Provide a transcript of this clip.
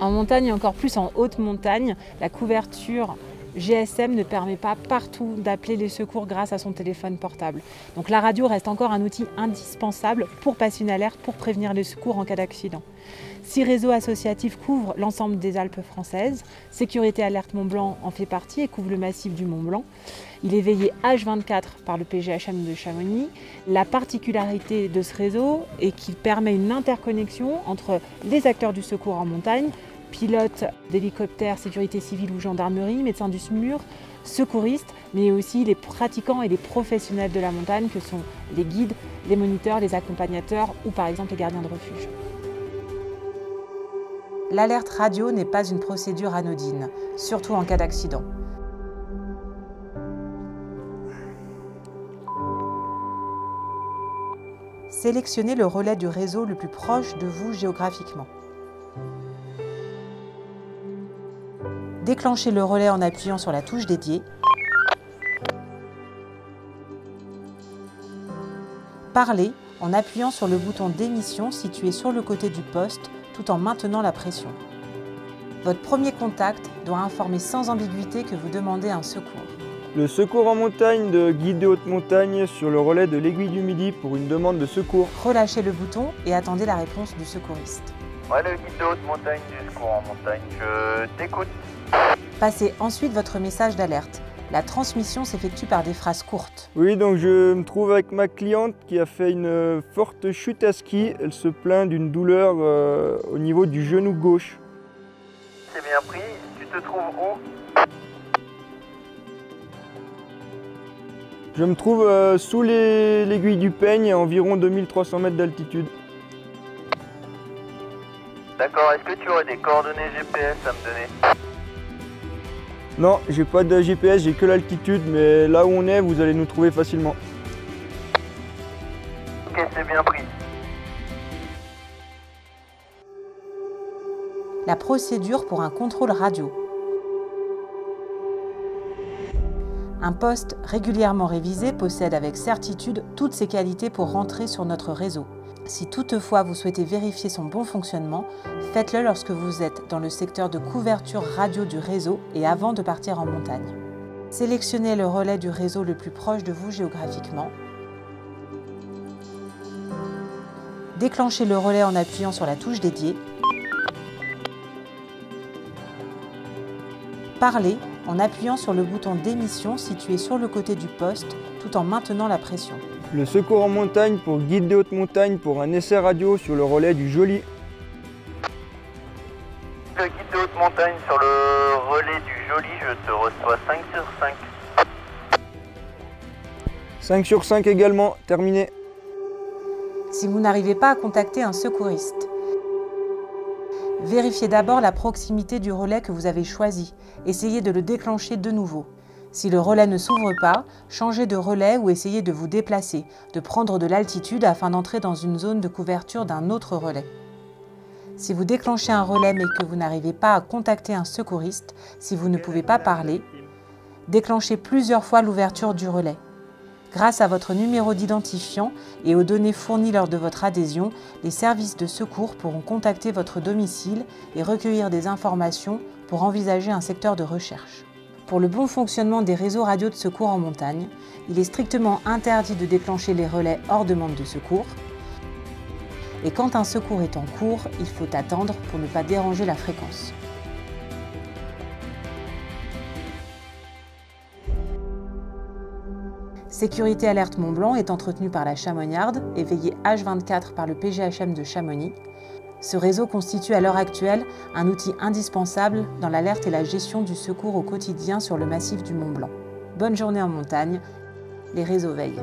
En montagne et encore plus en haute montagne, la couverture GSM ne permet pas partout d'appeler les secours grâce à son téléphone portable. Donc la radio reste encore un outil indispensable pour passer une alerte, pour prévenir les secours en cas d'accident. 6 réseaux associatifs couvrent l'ensemble des Alpes françaises. Sécurité Alerte Mont Blanc en fait partie et couvre le massif du Mont Blanc. Il est veillé H24 par le PGHM de Chamonix. La particularité de ce réseau est qu'il permet une interconnexion entre les acteurs du secours en montagne, pilotes d'hélicoptères, sécurité civile ou gendarmerie, médecins du SMUR, secouristes, mais aussi les pratiquants et les professionnels de la montagne que sont les guides, les moniteurs, les accompagnateurs ou par exemple les gardiens de refuge. L'alerte radio n'est pas une procédure anodine, surtout en cas d'accident. Sélectionnez le relais du réseau le plus proche de vous géographiquement. Déclenchez le relais en appuyant sur la touche dédiée. Parlez en appuyant sur le bouton d'émission situé sur le côté du poste tout en maintenant la pression. Votre premier contact doit informer sans ambiguïté que vous demandez un secours. Le secours en montagne de guide de haute montagne sur le relais de l'Aiguille du Midi pour une demande de secours. Relâchez le bouton et attendez la réponse du secouriste. Ouais, le guide de haute montagne du secours en montagne, je t'écoute. Passez ensuite votre message d'alerte. La transmission s'effectue par des phrases courtes. Oui, donc je me trouve avec ma cliente qui a fait une forte chute à ski. Elle se plaint d'une douleur au niveau du genou gauche. C'est bien pris, tu te trouves où? Je me trouve sous l'aiguille du Peigne, à environ 2300 mètres d'altitude. D'accord, est-ce que tu aurais des coordonnées GPS à me donner? Non, j'ai pas de GPS, j'ai que l'altitude, mais là où on est, vous allez nous trouver facilement. Ok, c'est bien pris. La procédure pour un contrôle radio. Un poste régulièrement révisé possède avec certitude toutes ses qualités pour rentrer sur notre réseau. Si toutefois vous souhaitez vérifier son bon fonctionnement, faites-le lorsque vous êtes dans le secteur de couverture radio du réseau et avant de partir en montagne. Sélectionnez le relais du réseau le plus proche de vous géographiquement. Déclenchez le relais en appuyant sur la touche dédiée. Parlez en appuyant sur le bouton d'émission situé sur le côté du poste tout en maintenant la pression. Le secours en montagne pour guide de haute montagne pour un essai radio sur le relais du Joli. Le guide de haute montagne sur le relais du Joli, je te reçois 5 sur 5. 5 sur 5 également, terminé. Si vous n'arrivez pas à contacter un secouriste, vérifiez d'abord la proximité du relais que vous avez choisi. Essayez de le déclencher de nouveau. Si le relais ne s'ouvre pas, changez de relais ou essayez de vous déplacer, de prendre de l'altitude afin d'entrer dans une zone de couverture d'un autre relais. Si vous déclenchez un relais mais que vous n'arrivez pas à contacter un secouriste, si vous ne pouvez pas parler, déclenchez plusieurs fois l'ouverture du relais. Grâce à votre numéro d'identifiant et aux données fournies lors de votre adhésion, les services de secours pourront contacter votre domicile et recueillir des informations pour envisager un secteur de recherche. Pour le bon fonctionnement des réseaux radio de secours en montagne, il est strictement interdit de déclencher les relais hors demande de secours. Et quand un secours est en cours, il faut attendre pour ne pas déranger la fréquence. Sécurité Alerte Mont Blanc est entretenu par la Chamoniarde et veillé H24 par le PGHM de Chamonix. Ce réseau constitue à l'heure actuelle un outil indispensable dans l'alerte et la gestion du secours au quotidien sur le massif du Mont Blanc. Bonne journée en montagne, les réseaux veillent.